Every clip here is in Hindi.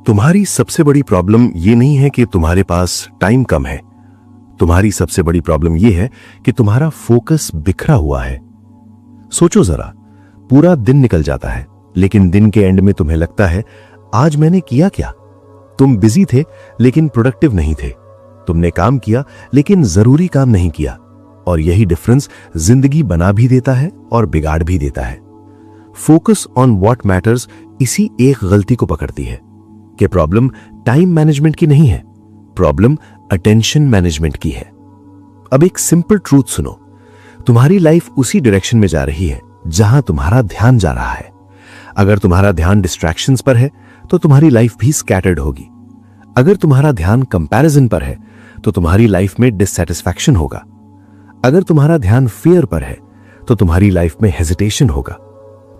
तुम्हारी सबसे बड़ी प्रॉब्लम ये नहीं है कि तुम्हारे पास टाइम कम है। तुम्हारी सबसे बड़ी प्रॉब्लम ये है कि तुम्हारा फोकस बिखरा हुआ है। सोचो जरा, पूरा दिन निकल जाता है, लेकिन दिन के एंड में तुम्हें लगता है आज मैंने किया क्या? तुम बिजी थे लेकिन प्रोडक्टिव नहीं थे। तुमने काम किया लेकिन जरूरी काम नहीं किया। और यही डिफरेंस जिंदगी बना भी देता है और बिगाड़ भी देता है। फोकस ऑन व्हाट मैटर्स इसी एक गलती को पकड़ती है कि प्रॉब्लम टाइम मैनेजमेंट की नहीं है, प्रॉब्लम अटेंशन मैनेजमेंट की है। अब एक सिंपल ट्रूथ सुनो, तुम्हारी लाइफ उसी डायरेक्शन में जा रही है जहां तुम्हारा ध्यान जा रहा है। अगर तुम्हारा ध्यान डिस्ट्रैक्शंस पर है तो तुम्हारी लाइफ भी स्कैटर्ड होगी। अगर तुम्हारा ध्यान कंपैरिजन पर है तो तुम्हारी लाइफ में डिससैटिस्फैक्शन होगा। अगर तुम्हारा ध्यान फियर पर है तो तुम्हारी लाइफ में हेजिटेशन होगा।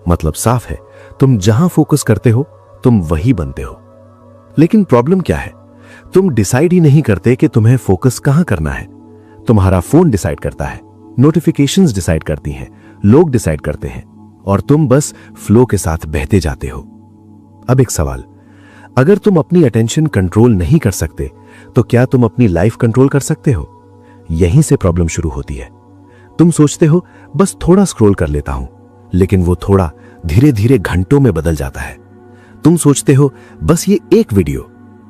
मतलब साफ है, तुम जहां फोकस करते हो तुम वही बनते हो। लेकिन प्रॉब्लम क्या है? तुम डिसाइड ही नहीं करते कि तुम्हें फोकस कहां करना है। तुम्हारा फोन डिसाइड करता है, नोटिफिकेशंस डिसाइड करती हैं, लोग डिसाइड करते हैं और तुम बस फ्लो के साथ बहते जाते हो। अब एक सवाल, अगर तुम अपनी अटेंशन कंट्रोल नहीं कर सकते तो क्या तुम अपनी लाइफ कंट्रोल कर सकते हो? यहीं से प्रॉब्लम शुरू होती है। तुम सोचते हो बस थोड़ा स्क्रॉल कर लेता हूं, लेकिन वो थोड़ा धीरे धीरे घंटों में बदल जाता है। तुम सोचते हो बस ये एक वीडियो,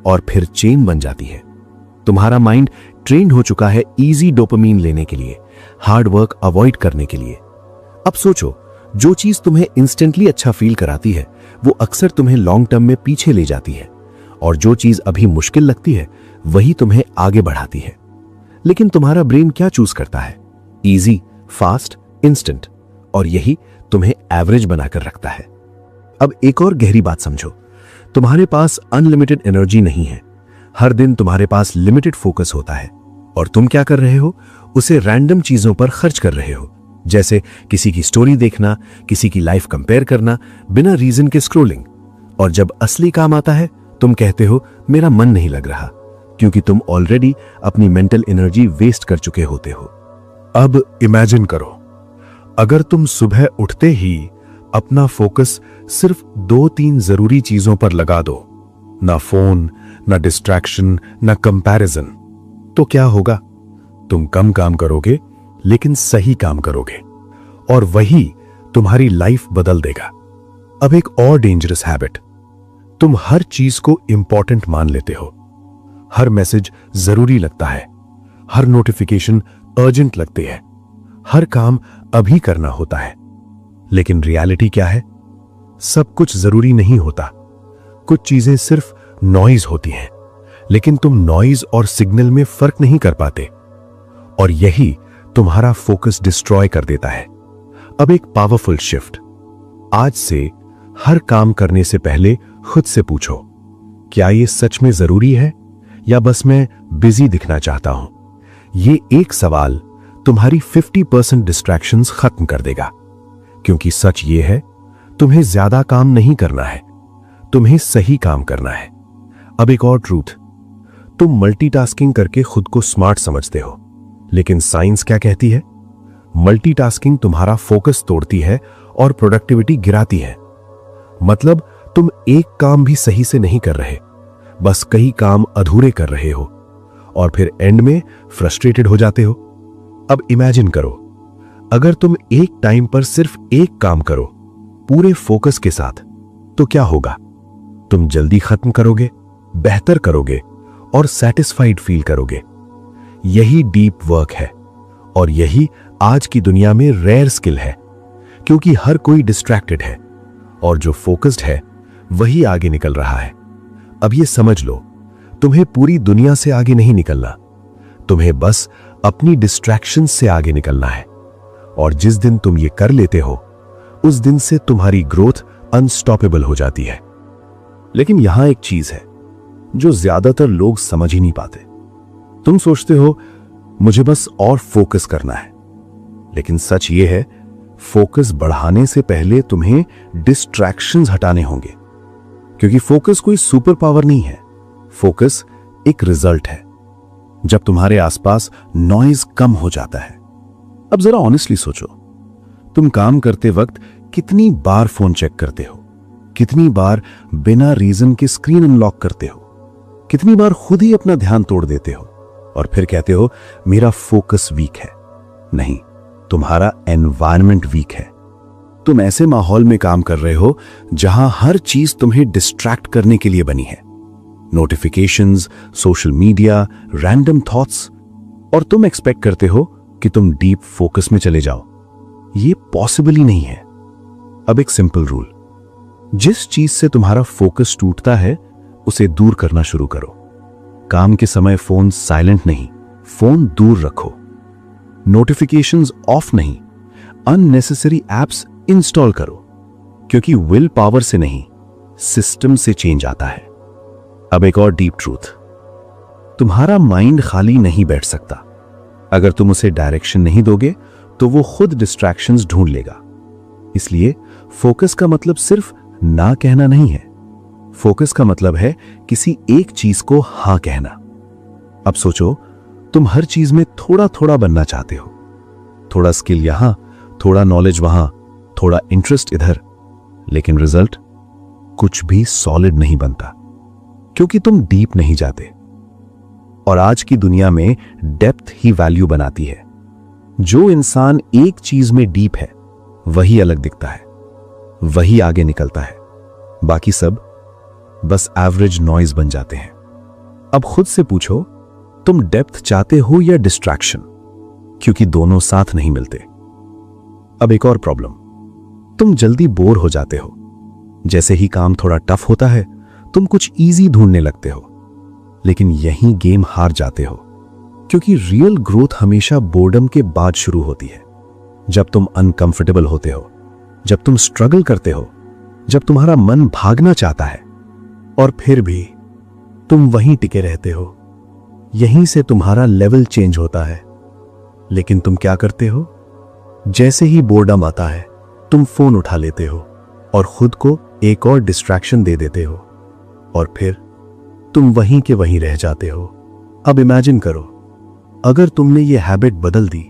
और फिर चेन बन जाती है। तुम्हारा माइंड ट्रेन हो चुका है इजी डोपामीन लेने के लिए, हार्ड वर्क अवॉइड करने के लिए। अब सोचो, जो चीज तुम्हें इंस्टेंटली अच्छा फील कराती है वो अक्सर तुम्हें लॉन्ग टर्म में पीछे ले जाती है, और जो चीज अभी मुश्किल लगती है वही तुम्हें आगे बढ़ाती है। लेकिन तुम्हारा ब्रेन क्या चूज करता है? इजी, फास्ट, इंस्टेंट, और यही तुम्हें एवरेज बनाकर रखता है। अब एक और गहरी बात समझो, तुम्हारे पास अनलिमिटेड एनर्जी नहीं है। हर दिन तुम्हारे पास लिमिटेड फोकस होता है, और तुम क्या कर रहे हो? उसे रैंडम चीजों पर खर्च कर रहे हो, जैसे किसी की स्टोरी देखना, किसी की लाइफ कंपेयर करना, बिना रीजन के स्क्रोलिंग। और जब असली काम आता है तुम कहते हो मेरा मन नहीं लग रहा, क्योंकि तुम ऑलरेडी अपनी मेंटल एनर्जी वेस्ट कर चुके होते हो। अब इमेजिन करो, अगर तुम सुबह उठते ही अपना फोकस सिर्फ 2-3 जरूरी चीजों पर लगा दो, ना फोन, ना डिस्ट्रैक्शन, ना कंपैरिजन, तो क्या होगा? तुम कम काम करोगे लेकिन सही काम करोगे, और वही तुम्हारी लाइफ बदल देगा। अब एक और डेंजरस हैबिट, तुम हर चीज को इंपॉर्टेंट मान लेते हो। हर मैसेज जरूरी लगता है, हर नोटिफिकेशन अर्जेंट लगती है, हर काम अभी करना होता है। लेकिन रियलिटी क्या है? सब कुछ जरूरी नहीं होता। कुछ चीजें सिर्फ नॉइज होती हैं, लेकिन तुम नॉइज और सिग्नल में फर्क नहीं कर पाते, और यही तुम्हारा फोकस डिस्ट्रॉय कर देता है। अब एक पावरफुल शिफ्ट, आज से हर काम करने से पहले खुद से पूछो, क्या ये सच में जरूरी है या बस मैं बिजी दिखना चाहता हूं? ये एक सवाल तुम्हारी 50% डिस्ट्रैक्शंस खत्म कर देगा। क्योंकि सच ये है, तुम्हें ज्यादा काम नहीं करना है, तुम्हें सही काम करना है। अब एक और ट्रूथ, तुम मल्टीटास्किंग करके खुद को स्मार्ट समझते हो, लेकिन साइंस क्या कहती है? मल्टीटास्किंग तुम्हारा फोकस तोड़ती है और प्रोडक्टिविटी गिराती है। मतलब तुम एक काम भी सही से नहीं कर रहे, बस कई काम अधूरे कर रहे हो, और फिर एंड में फ्रस्ट्रेटेड हो जाते हो। अब इमेजिन करो, अगर तुम एक टाइम पर सिर्फ एक काम करो पूरे फोकस के साथ, तो क्या होगा? तुम जल्दी खत्म करोगे, बेहतर करोगे और सेटिस्फाइड फील करोगे। यही डीप वर्क है, और यही आज की दुनिया में रेयर स्किल है, क्योंकि हर कोई डिस्ट्रैक्टेड है और जो फोकस्ड है वही आगे निकल रहा है। अब ये समझ लो, तुम्हें पूरी दुनिया से आगे नहीं निकलना, तुम्हें बस अपनी डिस्ट्रैक्शंस से आगे निकलना है। और जिस दिन तुम ये कर लेते हो, उस दिन से तुम्हारी ग्रोथ अनस्टॉपेबल हो जाती है। लेकिन यहां एक चीज है जो ज्यादातर लोग समझ ही नहीं पाते। तुम सोचते हो मुझे बस और फोकस करना है, लेकिन सच ये है, फोकस बढ़ाने से पहले तुम्हें डिस्ट्रैक्शंस हटाने होंगे। क्योंकि फोकस कोई सुपर पावर नहीं है, फोकस एक रिजल्ट है जब तुम्हारे आसपास नॉइज कम हो जाता है। अब जरा ऑनेस्टली सोचो, तुम काम करते वक्त कितनी बार फोन चेक करते हो? कितनी बार बिना रीजन के स्क्रीन अनलॉक करते हो? कितनी बार खुद ही अपना ध्यान तोड़ देते हो और फिर कहते हो मेरा फोकस वीक है? नहीं, तुम्हारा एनवायरनमेंट वीक है। तुम ऐसे माहौल में काम कर रहे हो जहां हर चीज तुम्हें डिस्ट्रैक्ट करने के लिए बनी है। Notifications, social media, random thoughts, और तुम एक्सपेक्ट करते हो कि तुम डीप फोकस में चले जाओ। ये पॉसिबल ही नहीं है। अब एक सिंपल रूल, जिस चीज से तुम्हारा फोकस टूटता है उसे दूर करना शुरू करो। काम के समय फोन साइलेंट नहीं, फोन दूर रखो। नोटिफिकेशंस ऑफ नहीं, अननेसेसरी एप्स इंस्टॉल करो, क्योंकि विल पावर से नहीं, सिस्टम से चेंज आता है। अब एक और डीप ट्रूथ, तुम्हारा माइंड खाली नहीं बैठ सकता। अगर तुम उसे डायरेक्शन नहीं दोगे तो वो खुद डिस्ट्रैक्शंस ढूंढ लेगा। इसलिए फोकस का मतलब सिर्फ ना कहना नहीं है। फोकस का मतलब है किसी एक चीज को हां कहना। अब सोचो, तुम हर चीज में थोड़ा थोड़ा बनना चाहते हो। थोड़ा स्किल यहां, थोड़ा नॉलेज वहां, थोड़ा इंटरेस्ट इधर, लेकिन रिजल्ट कुछ भी सॉलिड नहीं बनता, क्योंकि तुम डीप नहीं जाते। और आज की दुनिया में डेप्थ ही वैल्यू बनाती है। जो इंसान एक चीज में डीप है वही अलग दिखता है, वही आगे निकलता है। बाकी सब बस एवरेज नॉइज बन जाते हैं। अब खुद से पूछो, तुम डेप्थ चाहते हो या डिस्ट्रैक्शन? क्योंकि दोनों साथ नहीं मिलते। अब एक और प्रॉब्लम, तुम जल्दी बोर हो जाते हो। जैसे ही काम थोड़ा टफ होता है तुम कुछ इजी ढूंढने लगते हो, लेकिन यहीं गेम हार जाते हो। क्योंकि रियल ग्रोथ हमेशा बोर्डम के बाद शुरू होती है। जब तुम अनकंफर्टेबल होते हो, जब तुम स्ट्रगल करते हो, जब तुम्हारा मन भागना चाहता है, और फिर भी तुम वहीं टिके रहते हो। यहीं से तुम्हारा लेवल चेंज होता है। लेकिन तुम क्या करते हो? जैसे ही बोर्डम आता है तुम फोन उठा लेते हो और खुद को एक और डिस्ट्रैक्शन दे देते हो, और फिर तुम वहीं के वहीं रह जाते हो। अब इमेजिन करो, अगर तुमने ये हैबिट बदल दी,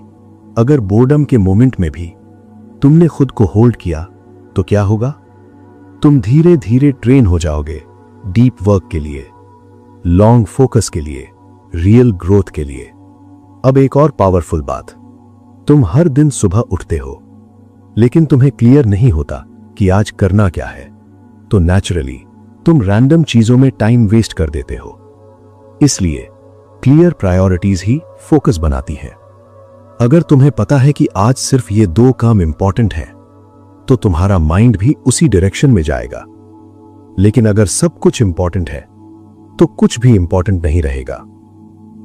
अगर बोर्डम के मोमेंट में भी तुमने खुद को होल्ड किया, तो क्या होगा? तुम धीरे धीरे ट्रेन हो जाओगे डीप वर्क के लिए, लॉन्ग फोकस के लिए, रियल ग्रोथ के लिए। अब एक और पावरफुल बात, तुम हर दिन सुबह उठते हो, लेकिन तुम्हें क्लियर नहीं होता कि आज करना क्या है। तो नेचुरली तुम रैंडम चीजों में टाइम वेस्ट कर देते हो। इसलिए क्लियर प्रायोरिटीज ही फोकस बनाती है। अगर तुम्हें पता है कि आज सिर्फ ये 2 काम इंपॉर्टेंट हैं, तो तुम्हारा माइंड भी उसी डायरेक्शन में जाएगा। लेकिन अगर सब कुछ इंपॉर्टेंट है तो कुछ भी इंपॉर्टेंट नहीं रहेगा।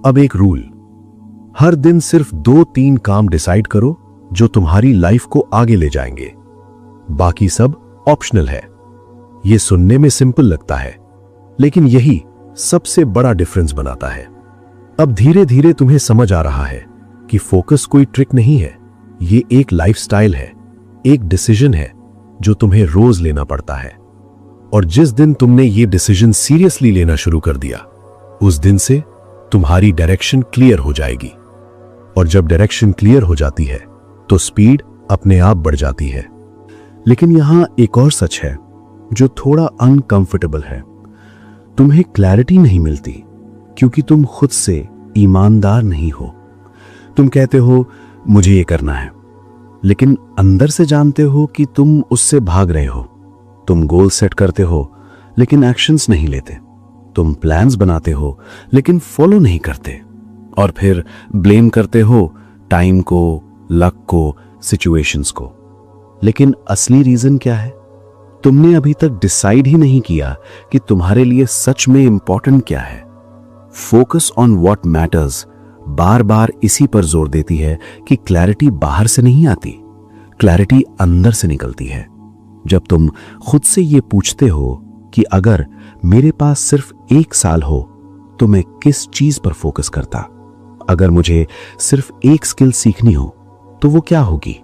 अब एक रूल, हर दिन सिर्फ 2-3 काम डिसाइड करो जो तुम्हारी लाइफ को आगे ले जाएंगे। बाकी सब ऑप्शनल है। यह सुनने में सिंपल लगता है, लेकिन यही सबसे बड़ा डिफरेंस बनाता है। अब धीरे धीरे तुम्हें समझ आ रहा है कि फोकस कोई ट्रिक नहीं है, ये एक लाइफस्टाइल है, एक डिसीजन है जो तुम्हें रोज लेना पड़ता है। और जिस दिन तुमने ये डिसीजन सीरियसली लेना शुरू कर दिया, उस दिन से तुम्हारी डायरेक्शन क्लियर हो जाएगी। और जब डायरेक्शन क्लियर हो जाती है तो स्पीड अपने आप बढ़ जाती है। लेकिन यहां एक और सच है जो थोड़ा अनकंफर्टेबल है। तुम्हें क्लैरिटी नहीं मिलती क्योंकि तुम खुद से ईमानदार नहीं हो। तुम कहते हो मुझे ये करना है, लेकिन अंदर से जानते हो कि तुम उससे भाग रहे हो। तुम गोल सेट करते हो लेकिन एक्शंस नहीं लेते। तुम प्लान्स बनाते हो लेकिन फॉलो नहीं करते। और फिर ब्लेम करते हो टाइम को, लक को, सिचुएशंस को। लेकिन असली रीजन क्या है? तुमने अभी तक डिसाइड ही नहीं किया कि तुम्हारे लिए सच में इंपॉर्टेंट क्या है। फोकस ऑन व्हाट मैटर्स बार बार इसी पर जोर देती है कि क्लैरिटी बाहर से नहीं आती, क्लैरिटी अंदर से निकलती है। जब तुम खुद से ये पूछते हो कि अगर मेरे पास सिर्फ 1 साल हो तो मैं किस चीज पर फोकस करता? अगर मुझे सिर्फ एक स्किल सीखनी हो तो वो क्या होगी?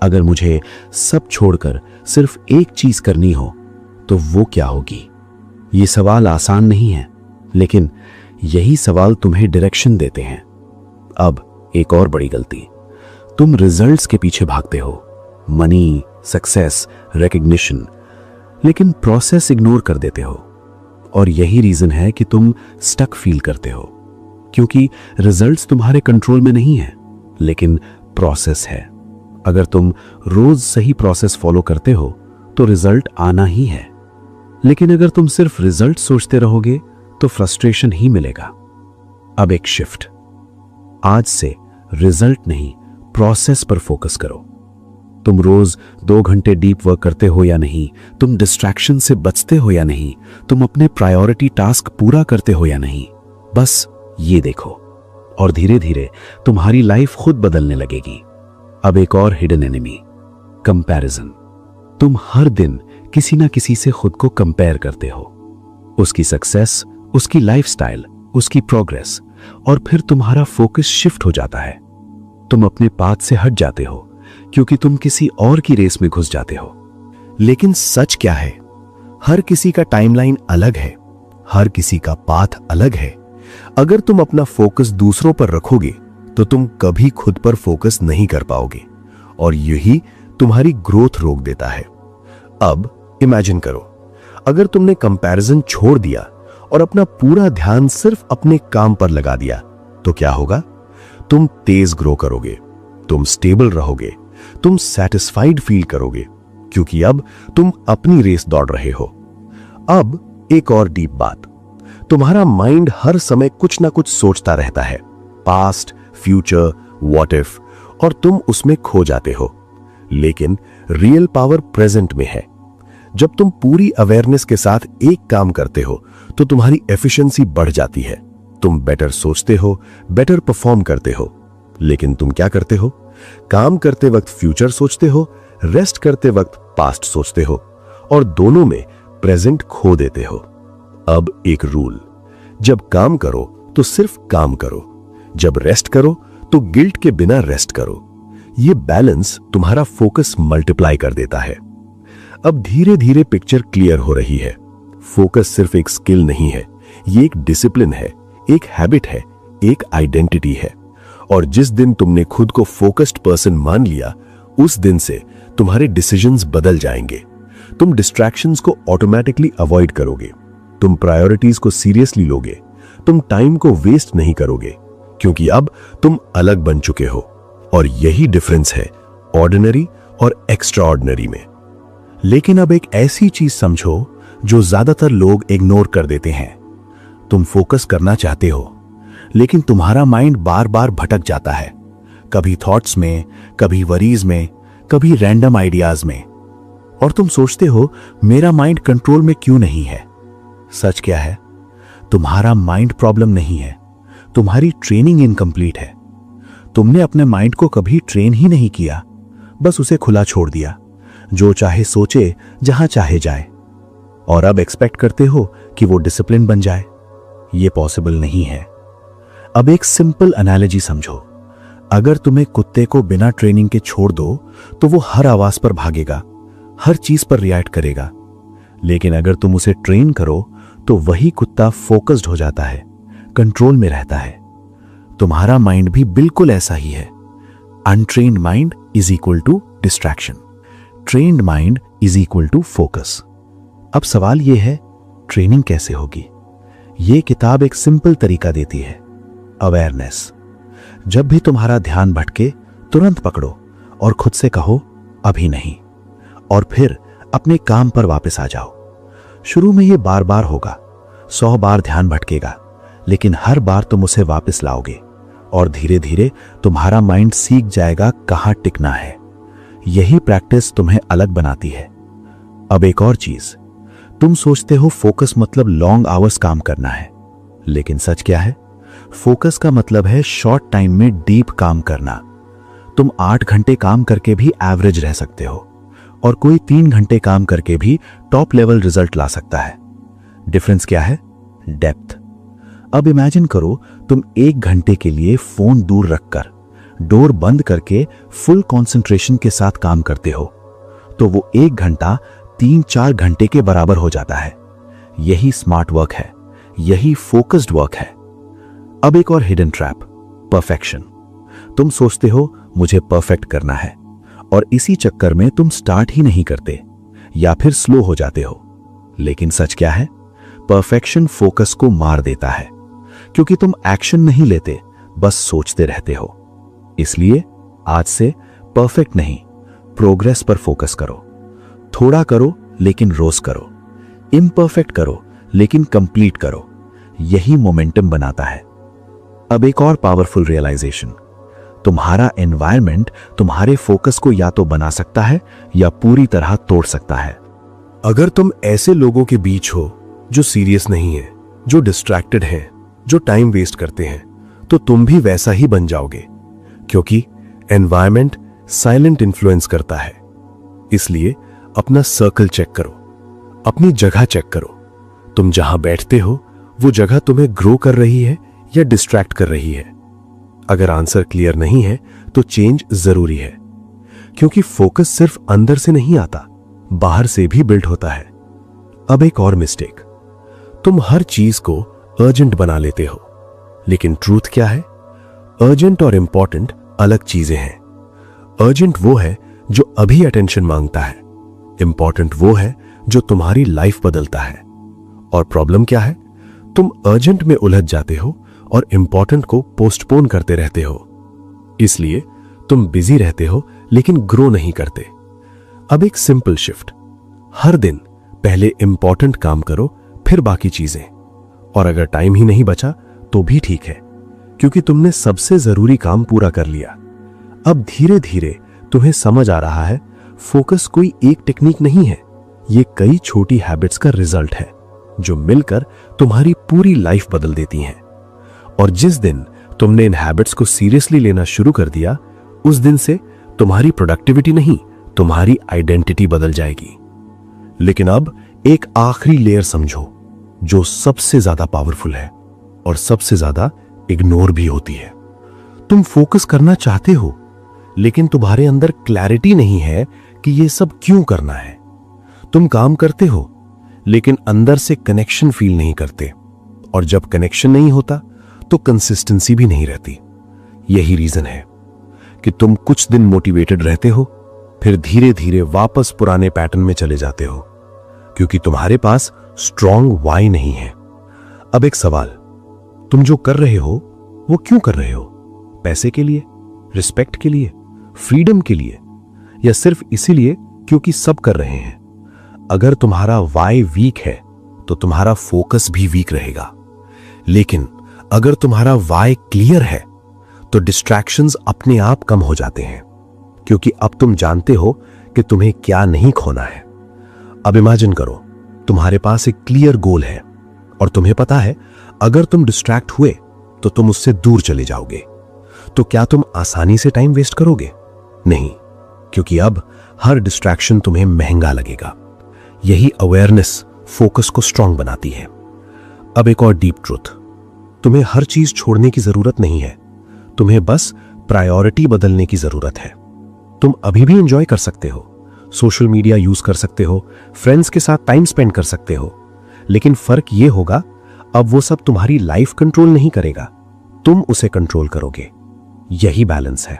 अगर मुझे सब छोड़कर सिर्फ एक चीज करनी हो तो वो क्या होगी? ये सवाल आसान नहीं है, लेकिन यही सवाल तुम्हें डायरेक्शन देते हैं। अब एक और बड़ी गलती, तुम रिजल्ट्स के पीछे भागते हो, मनी, सक्सेस, रिकग्निशन, लेकिन प्रोसेस इग्नोर कर देते हो। और यही रीजन है कि तुम स्टक फील करते हो, क्योंकि रिजल्ट्स तुम्हारे कंट्रोल में नहीं है, लेकिन प्रोसेस है। अगर तुम रोज सही प्रोसेस फॉलो करते हो तो रिजल्ट आना ही है, लेकिन अगर तुम सिर्फ रिजल्ट सोचते रहोगे तो फ्रस्ट्रेशन ही मिलेगा। अब एक शिफ्ट, आज से रिजल्ट नहीं, प्रोसेस पर फोकस करो। तुम रोज 2 घंटे डीप वर्क करते हो या नहीं, तुम डिस्ट्रैक्शन से बचते हो या नहीं, तुम अपने प्रायोरिटी टास्क पूरा करते हो या नहीं, बस ये देखो। और धीरे धीरे तुम्हारी लाइफ खुद बदलने लगेगी। अब एक और हिडन एनिमी, कंपैरिजन। तुम हर दिन किसी ना किसी से खुद को कंपेयर करते हो, उसकी सक्सेस, उसकी लाइफस्टाइल, उसकी प्रोग्रेस, और फिर तुम्हारा फोकस शिफ्ट हो जाता है। तुम अपने पाथ से हट जाते हो क्योंकि तुम किसी और की रेस में घुस जाते हो। लेकिन सच क्या है? हर किसी का टाइमलाइन अलग है, हर किसी का पाथ अलग है। अगर तुम अपना फोकस दूसरों पर रखोगे तो तुम कभी खुद पर फोकस नहीं कर पाओगे, और यही तुम्हारी ग्रोथ रोक देता है। अब इमेजिन करो, अगर तुमने कंपैरिजन छोड़ दिया और अपना पूरा ध्यान सिर्फ अपने काम पर लगा दिया तो क्या होगा? तुम तेज ग्रो करोगे, तुम स्टेबल रहोगे, तुम सेटिस्फाइड फील करोगे, क्योंकि अब तुम अपनी रेस दौड़ रहे हो। अब एक और डीप बात, तुम्हारा माइंड हर समय कुछ ना कुछ सोचता रहता है, पास्ट, फ्यूचर, व्हाट इफ, और तुम उसमें खो जाते हो। लेकिन रियल पावर प्रेजेंट में है। जब तुम पूरी अवेयरनेस के साथ एक काम करते हो तो तुम्हारी एफिशिएंसी बढ़ जाती है, तुम बेटर सोचते हो, बेटर परफॉर्म करते हो। लेकिन तुम क्या करते हो? काम करते वक्त फ्यूचर सोचते हो, रेस्ट करते वक्त पास्ट सोचते हो, और दोनों में प्रेजेंट खो देते हो। अब एक रूल, जब काम करो तो सिर्फ काम करो, जब रेस्ट करो तो गिल्ट के बिना रेस्ट करो। ये बैलेंस तुम्हारा फोकस मल्टीप्लाई कर देता है। अब धीरे धीरे पिक्चर क्लियर हो रही है। फोकस सिर्फ एक स्किल नहीं है, ये एक डिसिप्लिन है, एक हैबिट है, एक आइडेंटिटी है। और जिस दिन तुमने खुद को फोकस्ड पर्सन मान लिया, उस दिन से तुम्हारे डिसीजंस बदल जाएंगे। तुम डिस्ट्रैक्शंस को ऑटोमेटिकली अवॉइड करोगे, तुम प्रायोरिटीज को सीरियसली लोगे, तुम टाइम को वेस्ट नहीं करोगे, क्योंकि अब तुम अलग बन चुके हो। और यही डिफरेंस है ऑर्डिनरी और एक्स्ट्राऑर्डिनरी में। लेकिन अब एक ऐसी चीज समझो जो ज्यादातर लोग इग्नोर कर देते हैं। तुम फोकस करना चाहते हो, लेकिन तुम्हारा माइंड बार बार भटक जाता है, कभी थॉट्स में, कभी वरीज में, कभी रैंडम आइडियाज में। और तुम सोचते हो मेरा माइंड कंट्रोल में क्यों नहीं है? सच क्या है? तुम्हारा माइंड प्रॉब्लम नहीं है, तुम्हारी ट्रेनिंग इनकम्प्लीट है। तुमने अपने माइंड को कभी ट्रेन ही नहीं किया, बस उसे खुला छोड़ दिया, जो चाहे सोचे, जहां चाहे जाए, और अब एक्सपेक्ट करते हो कि वो डिसिप्लिन बन जाए। ये पॉसिबल नहीं है। अब एक सिंपल एनालॉजी समझो, अगर तुम्हें कुत्ते को बिना ट्रेनिंग के छोड़ दो तो वो हर आवाज पर भागेगा, हर चीज पर रिएक्ट करेगा। लेकिन अगर तुम उसे ट्रेन करो तो वही कुत्ता फोकस्ड हो जाता है, कंट्रोल में रहता है। तुम्हारा माइंड भी बिल्कुल ऐसा ही है। Untrained mind is equal to distraction, trained mind is equal to focus. अब सवाल यह है, ट्रेनिंग कैसे होगी? यह किताब एक सिंपल तरीका देती है, अवेयरनेस। जब भी तुम्हारा ध्यान भटके तुरंत पकड़ो और खुद से कहो अभी नहीं, और फिर अपने काम पर वापस आ जाओ। शुरू में यह बार बार होगा, 100 बार ध्यान भटकेगा, लेकिन हर बार तुम उसे वापस लाओगे और धीरे धीरे तुम्हारा माइंड सीख जाएगा कहां टिकना है। यही प्रैक्टिस तुम्हें अलग बनाती है। अब एक और चीज, तुम सोचते हो फोकस मतलब लॉन्ग आवर्स काम करना है, लेकिन सच क्या है? फोकस का मतलब है शॉर्ट टाइम में डीप काम करना। तुम 8 घंटे काम करके भी एवरेज रह सकते हो, और कोई 3 घंटे काम करके भी टॉप लेवल रिजल्ट ला सकता है। डिफरेंस क्या है? डेप्थ। अब इमेजिन करो तुम 1 घंटे के लिए फोन दूर रखकर, डोर बंद करके फुल कंसंट्रेशन के साथ काम करते हो, तो वो 1 घंटा 3-4 घंटे के बराबर हो जाता है। यही स्मार्ट वर्क है, यही फोकस्ड वर्क है। अब एक और हिडन ट्रैप, परफेक्शन। तुम सोचते हो मुझे परफेक्ट करना है, और इसी चक्कर में तुम स्टार्ट ही नहीं करते। या फिर स्लो हो जाते हो। लेकिन सच क्या है? परफेक्शन फोकस को मार देता है, क्योंकि तुम एक्शन नहीं लेते, बस सोचते रहते हो। इसलिए आज से परफेक्ट नहीं, प्रोग्रेस पर फोकस करो। थोड़ा करो लेकिन रोज करो, इम्परफेक्ट करो लेकिन कंप्लीट करो। यही मोमेंटम बनाता है। अब एक और पावरफुल रियलाइजेशन, तुम्हारा एनवायरनमेंट तुम्हारे फोकस को या तो बना सकता है या पूरी तरह तोड़ सकता है। अगर तुम ऐसे लोगों के बीच हो जो सीरियस नहीं है, जो डिस्ट्रैक्टेड हैं, जो टाइम वेस्ट करते हैं, तो तुम भी वैसा ही बन जाओगे, क्योंकि एनवायरनमेंट साइलेंट इन्फ्लुएंस करता है। इसलिए अपना सर्कल चेक करो, अपनी जगह चेक करो। तुम जहां बैठते हो वो जगह तुम्हें ग्रो कर रही है या डिस्ट्रैक्ट कर रही है? अगर आंसर क्लियर नहीं है तो चेंज जरूरी है, क्योंकि फोकस सिर्फ अंदर से नहीं आता, बाहर से भी बिल्ड होता है। अब एक और मिस्टेक, तुम हर चीज को अर्जेंट बना लेते हो। लेकिन ट्रूथ क्या है? अर्जेंट और इंपॉर्टेंट अलग चीजें हैं। अर्जेंट वो है जो अभी अटेंशन मांगता है, इंपॉर्टेंट वो है जो तुम्हारी लाइफ बदलता है। और प्रॉब्लम क्या है? तुम अर्जेंट में उलझ जाते हो और इंपॉर्टेंट को पोस्टपोन करते रहते हो। इसलिए तुम बिजी रहते हो लेकिन ग्रो नहीं करते। अब एक सिंपल शिफ्ट, हर दिन पहले इंपॉर्टेंट काम करो, फिर बाकी चीजें। और अगर टाइम ही नहीं बचा तो भी ठीक है, क्योंकि तुमने सबसे जरूरी काम पूरा कर लिया। अब धीरे धीरे तुम्हें समझ आ रहा है, फोकस कोई एक टेक्निक नहीं है, ये कई छोटी हैबिट्स का रिजल्ट है जो मिलकर तुम्हारी पूरी लाइफ बदल देती हैं। और जिस दिन तुमने इन हैबिट्स को सीरियसली लेना शुरू कर दिया, उस दिन से तुम्हारी प्रोडक्टिविटी नहीं, तुम्हारी आइडेंटिटी बदल जाएगी। लेकिन अब एक आखिरी लेयर समझो, जो सबसे ज्यादा पावरफुल है और सबसे ज्यादा इग्नोर भी होती है। तुम फोकस करना चाहते हो, लेकिन तुम्हारे अंदर क्लैरिटी नहीं है कि यह सब क्यों करना है। तुम काम करते हो, लेकिन अंदर से कनेक्शन फील नहीं करते, और जब कनेक्शन नहीं होता तो कंसिस्टेंसी भी नहीं रहती। यही रीजन है कि तुम कुछ दिन मोटिवेटेड रहते हो, फिर धीरे धीरे वापस पुराने पैटर्न में चले जाते हो, क्योंकि तुम्हारे पास स्ट्रॉन्ग वाई नहीं है। अब एक सवाल, तुम जो कर रहे हो वो क्यों कर रहे हो? पैसे के लिए, रिस्पेक्ट के लिए, फ्रीडम के लिए, या सिर्फ इसीलिए क्योंकि सब कर रहे हैं? अगर तुम्हारा वाई वीक है तो तुम्हारा फोकस भी वीक रहेगा। लेकिन अगर तुम्हारा वाई क्लियर है तो डिस्ट्रैक्शंस अपने आप कम हो जाते हैं, क्योंकि अब तुम जानते हो कि तुम्हें क्या नहीं खोना है। अब इमेजिन करो, तुम्हारे पास एक क्लियर गोल है और तुम्हें पता है अगर तुम डिस्ट्रैक्ट हुए तो तुम उससे दूर चले जाओगे। तो क्या तुम आसानी से टाइम वेस्ट करोगे? नहीं, क्योंकि अब हर डिस्ट्रैक्शन तुम्हें महंगा लगेगा। यही अवेयरनेस फोकस को स्ट्रांग बनाती है। अब एक और डीप ट्रूथ, तुम्हें हर चीज छोड़ने की जरूरत नहीं है, तुम्हें बस प्रायोरिटी बदलने की जरूरत है। तुम अभी भी एंजॉय कर सकते हो, सोशल मीडिया यूज कर सकते हो, फ्रेंड्स के साथ टाइम स्पेंड कर सकते हो, लेकिन फर्क यह होगा, अब वो सब तुम्हारी लाइफ कंट्रोल नहीं करेगा, तुम उसे कंट्रोल करोगे। यही बैलेंस है।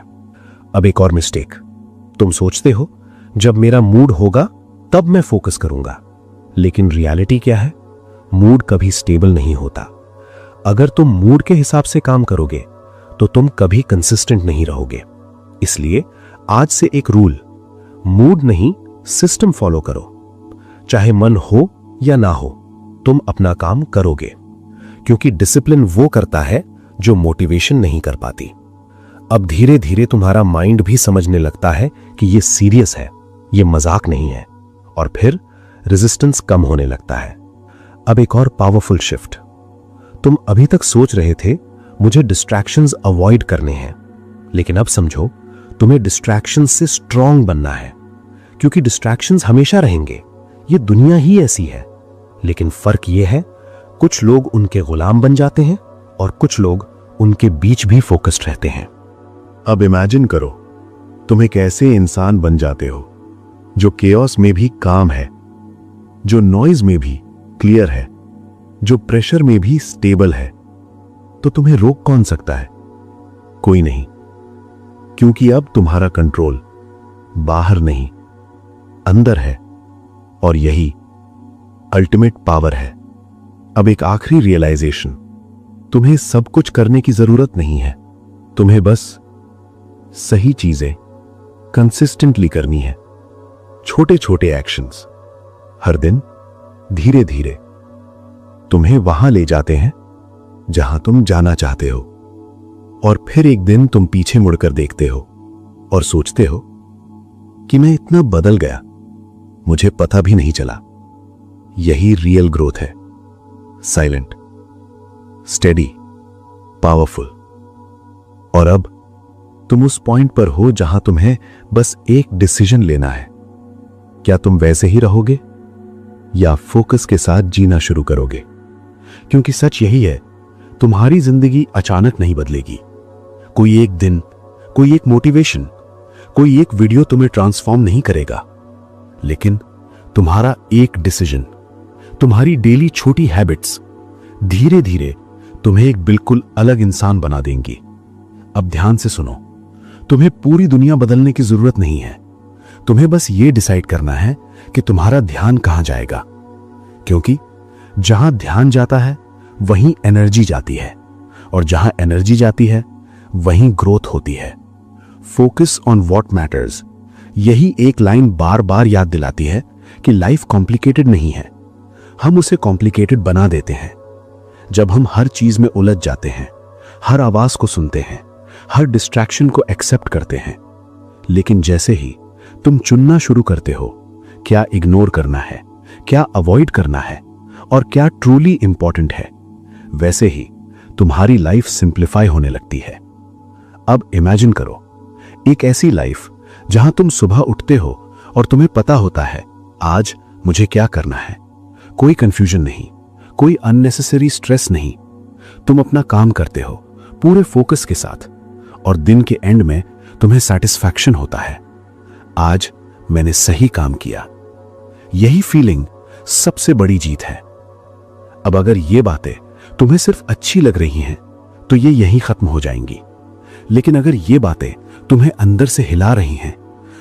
अब एक और मिस्टेक, तुम सोचते हो जब मेरा मूड होगा तब मैं फोकस करूंगा, लेकिन रियलिटी क्या है? मूड कभी स्टेबल नहीं होता। अगर तुम मूड के हिसाब से काम करोगे तो तुम कभी कंसिस्टेंट नहीं रहोगे। इसलिए आज से एक रूल, मूड नहीं सिस्टम फॉलो करो। चाहे मन हो या ना हो, तुम अपना काम करोगे, क्योंकि डिसिप्लिन वो करता है जो मोटिवेशन नहीं कर पाती। अब धीरे धीरे तुम्हारा माइंड भी समझने लगता है कि ये सीरियस है, ये मजाक नहीं है, और फिर रेजिस्टेंस कम होने लगता है। अब एक और पावरफुल शिफ्ट, तुम अभी तक सोच रहे थे मुझे डिस्ट्रैक्शंस अवॉइड करने हैं, लेकिन अब समझो तुम्हें डिस्ट्रैक्शंस से स्ट्रांग बनना है, क्योंकि डिस्ट्रैक्शंस हमेशा रहेंगे, ये दुनिया ही ऐसी है। लेकिन फर्क ये है, कुछ लोग उनके गुलाम बन जाते हैं और कुछ लोग उनके बीच भी फोकस्ड रहते हैं। अब इमेजिन करो, तुम एक ऐसे इंसान बन जाते हो जो केओस में भी काम है, जो नॉइज में भी क्लियर है, जो प्रेशर में भी स्टेबल है। तो तुम्हें रोक कौन सकता है? कोई नहीं, क्योंकि अब तुम्हारा कंट्रोल बाहर नहीं, अंदर है। और यही अल्टीमेट पावर है। अब एक आखिरी रियलाइजेशन, तुम्हें सब कुछ करने की जरूरत नहीं है, तुम्हें बस सही चीजें कंसिस्टेंटली करनी है। छोटे छोटे एक्शंस हर दिन धीरे धीरे तुम्हें वहां ले जाते हैं जहां तुम जाना चाहते हो। और फिर एक दिन तुम पीछे मुड़कर देखते हो और सोचते हो कि मैं इतना बदल गया, मुझे पता भी नहीं चला। यही रियल ग्रोथ है, साइलेंट, स्टेडी, पावरफुल। और अब तुम उस पॉइंट पर हो जहां तुम्हें बस एक डिसीजन लेना है। क्या तुम वैसे ही रहोगे या फोकस के साथ जीना शुरू करोगे? क्योंकि सच यही है, तुम्हारी जिंदगी अचानक नहीं बदलेगी। कोई एक दिन, कोई एक मोटिवेशन, कोई एक वीडियो तुम्हें ट्रांसफॉर्म नहीं करेगा, लेकिन तुम्हारा एक डिसीजन, तुम्हारी डेली छोटी हैबिट्स धीरे धीरे तुम्हें एक बिल्कुल अलग इंसान बना देंगी। अब ध्यान से सुनो, तुम्हें पूरी दुनिया बदलने की जरूरत नहीं है। तुम्हें बस यह डिसाइड करना है कि तुम्हारा ध्यान कहां जाएगा, क्योंकि जहां ध्यान जाता है वहीं एनर्जी जाती है, और जहां एनर्जी जाती है वहीं ग्रोथ होती है। फोकस ऑन व्हाट मैटर्स, यही एक लाइन बार बार याद दिलाती है कि लाइफ कॉम्प्लिकेटेड नहीं है, हम उसे कॉम्प्लिकेटेड बना देते हैं। जब हम हर चीज में उलझ जाते हैं, हर आवाज को सुनते हैं, हर डिस्ट्रैक्शन को एक्सेप्ट करते हैं। लेकिन जैसे ही तुम चुनना शुरू करते हो, क्या इग्नोर करना है, क्या अवॉइड करना है, और क्या ट्रूली इंपॉर्टेंट है, वैसे ही तुम्हारी लाइफ सिंप्लीफाई होने लगती है। अब इमेजिन करो एक ऐसी लाइफ जहां तुम सुबह उठते हो और तुम्हें पता होता है आज मुझे क्या करना है। कोई कंफ्यूजन नहीं, कोई अननेसेसरी स्ट्रेस नहीं। तुम अपना काम करते हो पूरे फोकस के साथ, और दिन के एंड में तुम्हें सैटिस्फैक्शन होता है, आज मैंने सही काम किया। यही फीलिंग सबसे बड़ी जीत है। अब अगर ये बातें तुम्हें सिर्फ अच्छी लग रही हैं तो ये यहीं खत्म हो जाएंगी, लेकिन अगर ये बातें तुम्हें अंदर से हिला रही हैं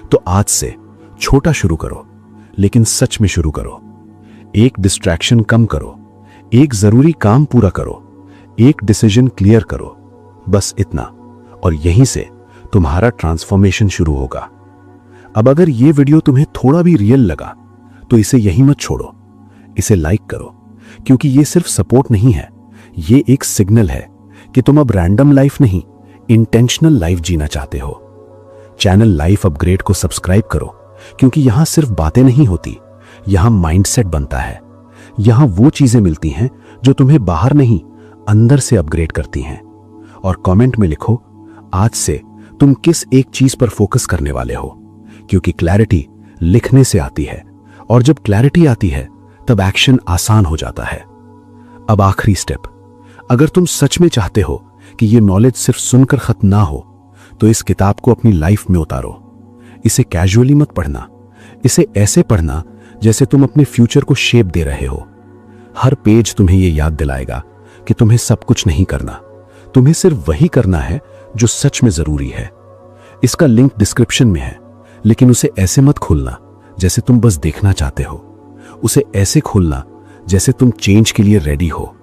तो आज से छोटा शुरू करो, लेकिन सच में शुरू करो। एक डिस्ट्रैक्शन कम करो, एक जरूरी काम पूरा करो, एक डिसीजन क्लियर करो, बस इतना, और यहीं से तुम्हारा ट्रांसफॉर्मेशन शुरू होगा। अब अगर ये वीडियो तुम्हें थोड़ा भी रियल लगा तो इसे यहीं मत छोड़ो, इसे लाइक करो, क्योंकि ये सिर्फ सपोर्ट नहीं है, ये एक सिग्नल है कि तुम अब रैंडम लाइफ नहीं, इंटेंशनल लाइफ जीना चाहते हो। चैनल लाइफ अपग्रेड को सब्सक्राइब करो, क्योंकि यहां सिर्फ बातें नहीं होती, यहां माइंडसेट बनता है। यहां वो चीजें मिलती हैं जो तुम्हें बाहर नहीं, अंदर से अपग्रेड करती हैं। और कमेंट में लिखो आज से तुम किस एक चीज पर फोकस करने वाले हो, क्योंकि क्लैरिटी लिखने से आती है, और जब क्लैरिटी आती है तब एक्शन आसान हो जाता है। अब आखिरी स्टेप, अगर तुम सच में चाहते हो कि ये नॉलेज सिर्फ सुनकर खत्म ना हो, तो इस किताब को अपनी लाइफ में उतारो। इसे कैजुअली मत पढ़ना, इसे ऐसे पढ़ना जैसे तुम अपने फ्यूचर को शेप दे रहे हो। हर पेज तुम्हें यह याद दिलाएगा कि तुम्हें सब कुछ नहीं करना, तुम्हें सिर्फ वही करना है जो सच में जरूरी है। इसका लिंक डिस्क्रिप्शन में है, लेकिन उसे ऐसे मत खोलना जैसे तुम बस देखना चाहते हो, उसे ऐसे खोलना जैसे तुम चेंज के लिए रेडी हो,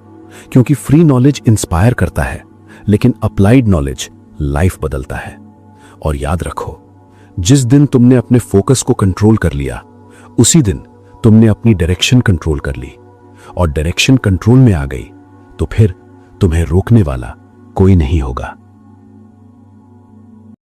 क्योंकि फ्री नॉलेज इंस्पायर करता है, लेकिन अप्लाइड नॉलेज लाइफ बदलता है। और याद रखो, जिस दिन तुमने अपने फोकस को कंट्रोल कर लिया, उसी दिन तुमने अपनी डायरेक्शन कंट्रोल कर ली, और डायरेक्शन कंट्रोल में आ गई तो फिर तुम्हें रोकने वाला कोई नहीं होगा।